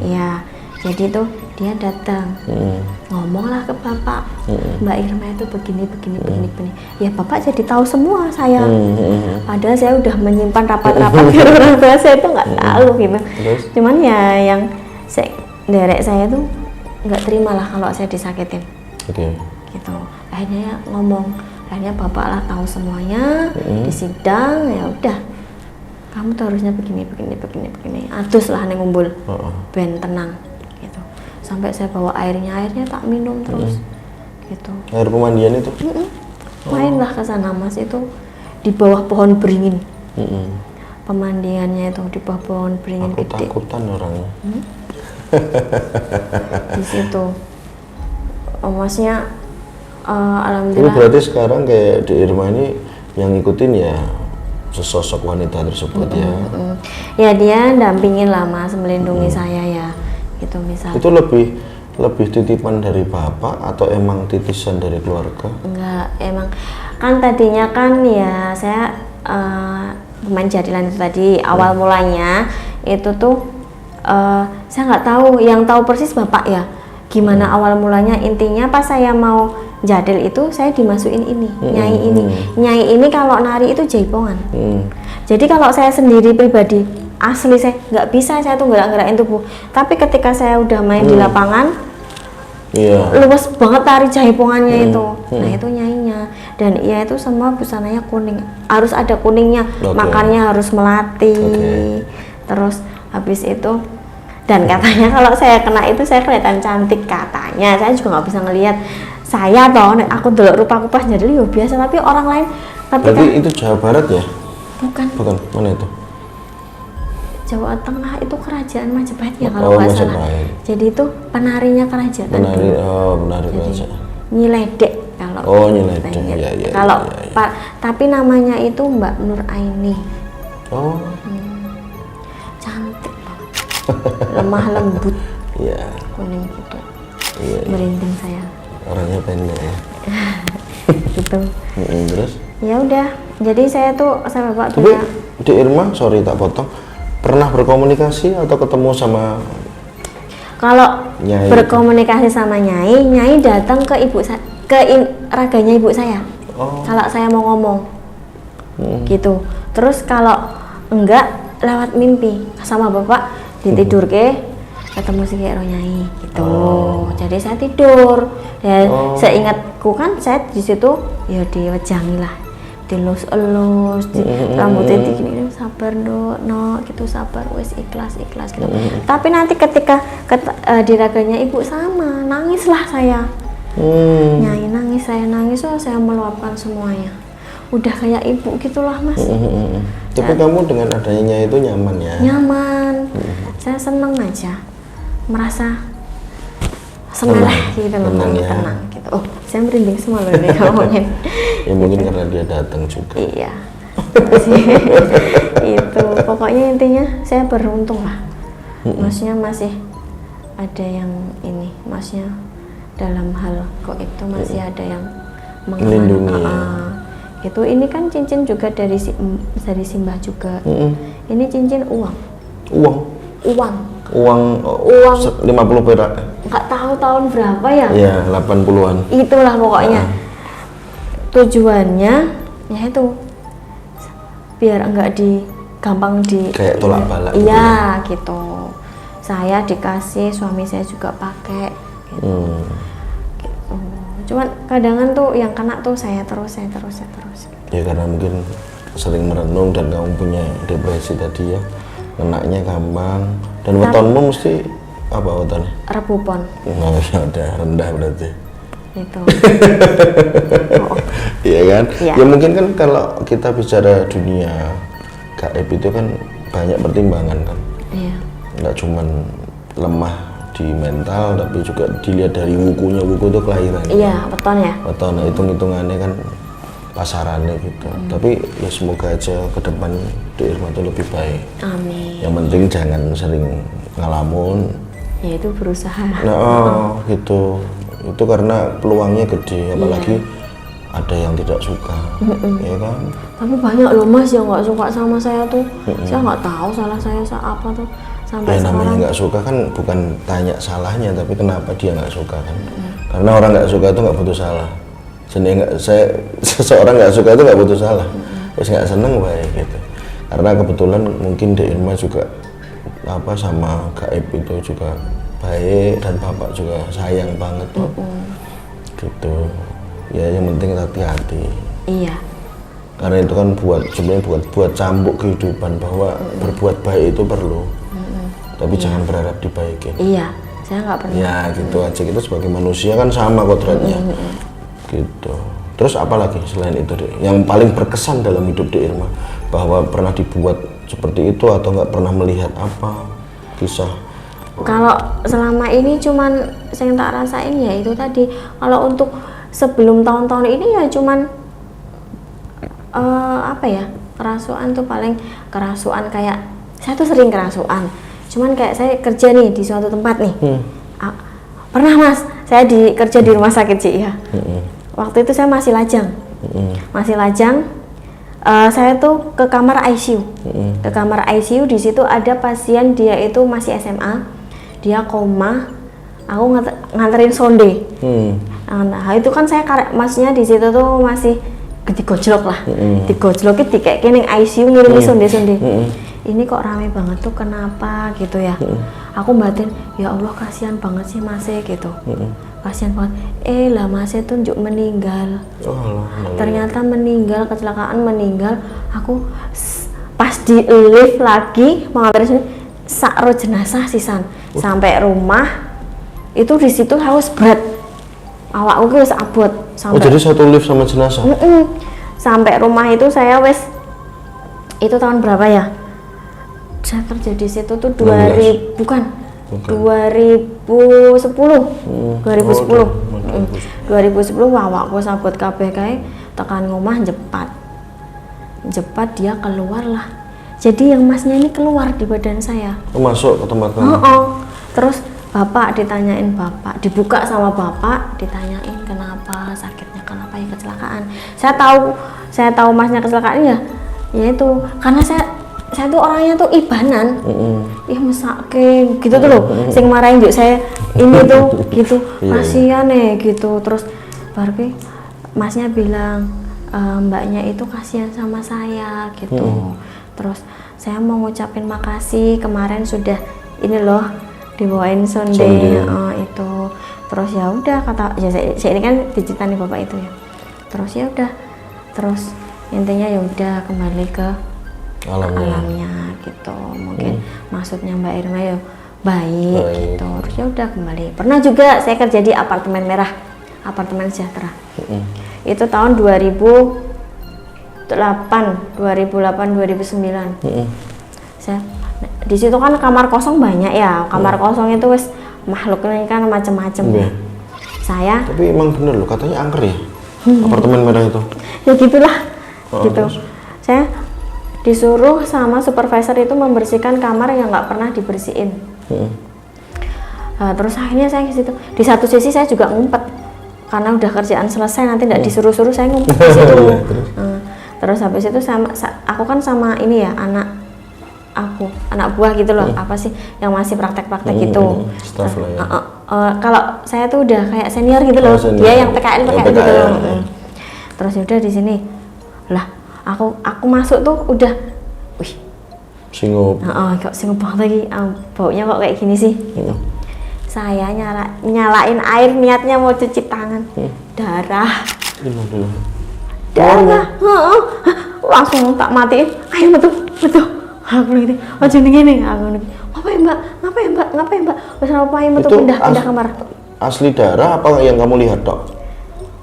Iya. Jadi tuh dia datang. Ngomonglah ke Bapak. Mbak Irma itu begini. Ya Bapak jadi tahu semua saya. Padahal saya udah menyimpan rapat-rapat biar orang tua saya itu nggak tahu gitu. Cuman ya yang derek saya tuh nggak terima lah kalau saya disakitin. Gitu. Akhirnya ngomong, akhirnya bapak lah tahu semuanya di sidang, ya udah kamu tuh harusnya begini adus lah nih ngumpul ben tenang gitu. Sampai saya bawa airnya tak minum terus gitu. Air pemandian itu? Mainlah ke sana Mas, itu di bawah pohon beringin. Pemandiannya itu di bawah pohon beringin gede. Takutan orangnya. Di situ Masnya alhamdulillah. Ini berarti sekarang kayak di Irma ini yang ngikutin ya sesosok wanita tersebut ya. Ya dia dampingin lah Mas, melindungi saya ya. Gitu misal. Itu lebih lebih titipan dari bapak atau emang titisan dari keluarga? Enggak, emang kan tadinya kan ya saya pemain jadilan itu tadi awal mulanya itu tuh saya nggak tahu, yang tahu persis bapak ya gimana awal mulanya. Intinya pas saya mau jadil itu saya dimasukin ini nyai ini kalau nari itu jaipongan. Jadi kalau saya sendiri pribadi asli saya nggak bisa, saya tuh gerak-gerakin tubuh. Tapi ketika saya udah main di lapangan, luas banget tari jaipongannya itu. Nah itu nyainya, dan iya itu semua busananya kuning, harus ada kuningnya, makannya harus melati. Terus habis itu, dan katanya kalau saya kena itu saya kelihatan cantik katanya. Saya juga nggak bisa ngelihat saya toh, aku dulu rupaku pas jadi ya biasa, tapi orang lain ketika. Berarti itu Jawa Barat ya? Bukan, mana itu? Jawa Tengah, itu kerajaan Majapahit ya kalau nggak salah. Jadi itu penarinya kerajaan. Penari kerajaan. Nyiledek kalau. Oh nyiledek. Ya, kalau tapi namanya itu Mbak Nur Aini. Oh. Cantik banget. Lemah lembut. Iya. Kuning gitu. Iya. Merinding saya. Orangnya pendek ya. Gitu. Terus? Ya udah. Jadi saya tuh sama Bapak. Tapi di Irma, sorry tak potong. Pernah berkomunikasi atau ketemu sama? Kalau Nyai berkomunikasi sama Nyai datang ke raganya ibu saya. Kalau saya mau ngomong, gitu. Terus kalau enggak lewat mimpi sama bapak ditidur ketemu si kero Nyai, gitu. Jadi saya tidur. Dan seingatku kan saya di situ ya diwejangi lah, dilus-elus, rambutnya digini, sabar no, gitu, sabar, wes ikhlas gitu. Tapi nanti ketika di raganya ibu sama, nangislah saya. Nyai nangis, saya nangis, saya meluapkan semuanya. Udah kayak ibu gitulah mas. Tapi kamu dengan adanya Nyai itu nyaman ya? Nyaman. Saya seneng aja, merasa semangat gitu loh, tenang gitu. Oh, saya merinding semua loh nih ngomongin. Ya mungkin karena dia datang juga. Iya. Itu pokoknya intinya saya beruntung lah. Maksudnya masih ada yang ini, maksudnya dalam hal kok itu masih ada yang melindungi. Itu ini kan cincin juga dari Simbah juga. Ini cincin uang. Uang 50 perak. Nggak tahu tahun berapa ya? Iya, 80-an. Itulah pokoknya. Tujuannya ya itu biar enggak gampang kayak tolak balak. Iya gitu. Saya dikasih, suami saya juga pakai. Gitu. Gitu. Cuman kadangan tuh yang kena tuh saya terus. Ya karena mungkin sering merenung dan kamu punya depresi tadi ya. Kenaknya gampang. Dan wetonmu mesti apa wetonnya? Rebu Pon. Nah, udah rendah berarti. Itu. Iya kan? Ya. Ya mungkin kan kalau kita bicara dunia gaib itu kan banyak pertimbangan kan. Iya. Nggak cuman lemah di mental, tapi juga dilihat dari wuku itu kelahiran. Iya, weton ya. Weton, hitung-hitungannya kan pasarannya gitu. Tapi ya semoga aja ke depan di Irma itu lebih baik. Amin. Yang penting jangan sering ngalamun. Ya itu berusaha. Nah, gitu. Itu karena peluangnya gede, apalagi ada yang tidak suka, ya kan? Tapi banyak loh mas yang nggak suka sama saya tuh. Saya nggak tahu salah saya apa tuh sampai ya, namanya sekarang. Nggak suka kan bukan tanya salahnya, tapi kenapa dia nggak suka kan? Karena orang nggak suka itu nggak butuh salah. Seseorang nggak suka itu nggak butuh salah. Terus nggak seneng baik gitu. Karena kebetulan mungkin Dek Irma juga sama gaib itu juga baik dan bapak juga sayang banget tuh. Gitu. Ya yang penting hati-hati. Iya. Karena itu kan sebenarnya buat cambuk kehidupan bahwa berbuat baik itu perlu. Tapi jangan berharap dibaikin. Iya, saya nggak pernah. Ya gitu aja, kita sebagai manusia kan sama kodratnya. Gitu. Terus apa lagi selain itu deh? Yang paling berkesan dalam hidup Dek Irma, bahwa pernah dibuat seperti itu atau nggak pernah melihat apa kisah? Kalau selama ini cuman saya tak rasain ya itu tadi. Kalau untuk sebelum tahun-tahun ini ya cuman apa ya, kerasuan tuh paling kerasuan kayak saya tuh sering kerasuan. Cuman kayak saya kerja nih di suatu tempat nih, Pernah Mas, saya kerja di rumah sakit sih ya. Waktu itu saya masih lajang. Masih lajang. Saya tuh ke kamar ICU. Ke kamar ICU, di situ ada pasien, dia itu masih SMA. Dia koma. Aku nganterin sonde. Nah, itu kan saya maksudnya di situ tuh masih digojlok lah. Digojlok itu kayak ning ICU ngirimi sonde-sonde. Ini kok rame banget tuh, kenapa gitu ya? Aku batin, ya Allah kasihan banget sih Mas gitu. Kasihan banget. Lah Mas itu njuk meninggal. Ternyata meninggal, kecelakaan meninggal. Aku pas di lift lagi mengambil sakro jenazah sisan. Sampai rumah itu di situ harus berat. Awakku wis abot sampai. Jadi satu lift sama jenazah. Sampai rumah itu saya itu tahun berapa ya? Saya kerja di situ tuh 2010. 2010 awakku sabot kabeh kae tekan ngomah jepat dia keluar lah. Jadi yang Masnya ini keluar di badan saya. Masuk ke tempat kamu. Terus bapak ditanyain, dibuka sama bapak, ditanyain kenapa sakitnya, kenapa ya kecelakaan. Saya tahu Masnya kecelakaan ya itu karena saya tuh orangnya tuh ibanan, mesake gitu tuh loh, sing marahin juga saya ini tuh gitu, kasihan gitu. Terus baru Masnya bilang mbaknya itu kasihan sama saya gitu. Terus saya mau ngucapin makasih kemarin sudah ini loh dibawain sonde. Itu. Terus ya udah kata ya saya ini kan diceritain bapak itu ya. Terus ya udah, terus intinya ya udah kembali ke alamnya gitu. Mungkin maksudnya Mbak Irma ya baik gitu. Terus ya udah kembali. Pernah juga saya kerja di apartemen merah, apartemen sejahtera. Itu tahun 2008 2009. Saya di situ kan kamar kosong banyak ya. Kamar kosong itu wes makhluknya kan macam-macam. Saya tapi emang bener loh katanya angker ya apartemen merah itu. Ya gitulah. Gitu. Saya disuruh sama supervisor itu membersihkan kamar yang nggak pernah dibersihin. Terus akhirnya saya ke situ. Di satu sisi saya juga ngumpet karena udah kerjaan selesai, nanti nggak disuruh-suruh, saya ngumpet di situ. Terus habis itu aku kan sama ini ya anak buah gitu loh, apa sih yang masih praktek-praktek gitu. Staff lah ya. Kalau saya tuh udah kayak senior gitu loh, dia yang PKL gitu loh. Terus udah di sini lah. Aku masuk tuh udah, singup. Kok singup banget lagi, baunya kok kayak gini sih. Saya nyalain air, niatnya mau cuci tangan, darah. Darah, langsung tak matiin. Ayo betul. Aku gitu, aja gini. Aku ngapain mbak? Wes ngapain betul pindah kamar. Asli darah apa yang kamu lihat dok?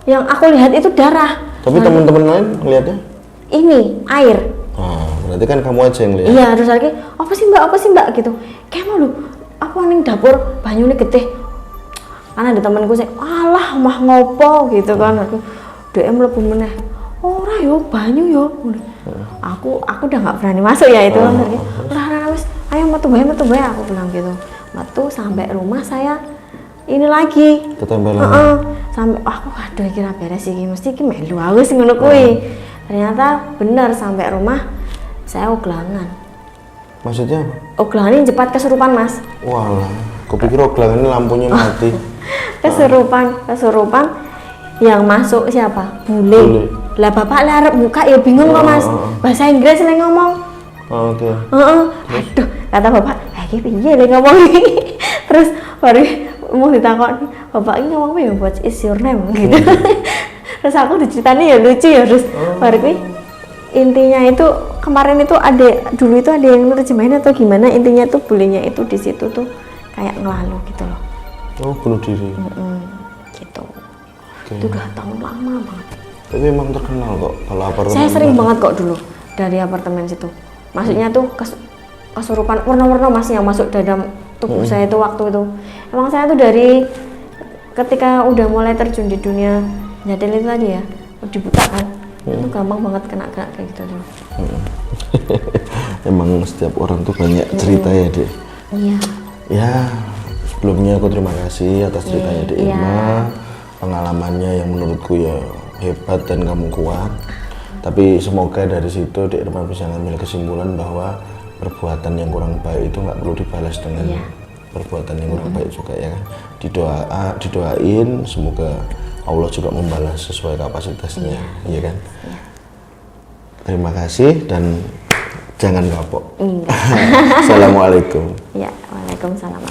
Yang aku lihat itu darah. Tapi teman-teman lain ngelihatnya? Ini air. Berarti kan kamu aja yang lihat. Iya, terus lagi apa sih mbak gitu. Kayak mau lu apa ning dapur banyune getih. Karena ada temanku sih, alah mah ngopo gitu kan. Aku DM mlebu meneh. Ora yo banyu yo. Aku udah nggak berani masuk ya itu. Udah wis, ayo metu bae aku bilang gitu. Metu sampai rumah saya ini lagi ketempelan. Sampai aku aduh kira beres iki mesti iki melu aku sing ngono kuwi. Ternyata bener sampai rumah saya oglangan. Maksudnya apa? Oglangan cepat kesurupan Mas. Walah, kupikir oglangan ini lampunya mati. kesurupan yang masuk siapa? Bule. Lah bapak larep buka ya bingung kok Mas. Bahasa Inggris le ngomong. Oke. Aduh, kata bapak, iki piye le ngomong iki. Terus baru mau ditakoni, bapak ini ngomong apa ya? What is your name gitu. Terus aku diceritain ya lucu ya, terus baru intinya itu kemarin itu dulu itu ada yang nerjemahin atau gimana, intinya tuh bulenya itu di situ tuh kayak ngelalu gitu loh. Oh, bunuh diri. Gitu. Itu udah tahun lama banget. Tapi emang terkenal kok kalau apartemen. Saya sering banget kok dulu dari apartemen situ. Maksudnya tuh kesurupan warna-warna Mas yang masuk dalam tubuh saya itu waktu itu. Emang saya tuh dari ketika udah mulai terjun di dunia nyatel itu tadi ya, dibuka kan. Itu gampang banget kena kayak gitu tuh. Emang setiap orang tuh banyak cerita ya, Dek. Iya. Ya, Sebelumnya aku terima kasih atas ceritanya Dek Iya. Irma, pengalamannya yang menurutku ya hebat dan kamu kuat. Tapi semoga dari situ Dek Irma bisa ngambil kesimpulan bahwa perbuatan yang kurang baik itu nggak perlu dibalas dengan Iya. perbuatan yang kurang baik juga ya kan. Didoain semoga Allah juga membalas sesuai kapasitasnya, iya kan. Iya. Terima kasih dan jangan kapok. Enggak. Assalamualaikum. Ya, waalaikumsalam.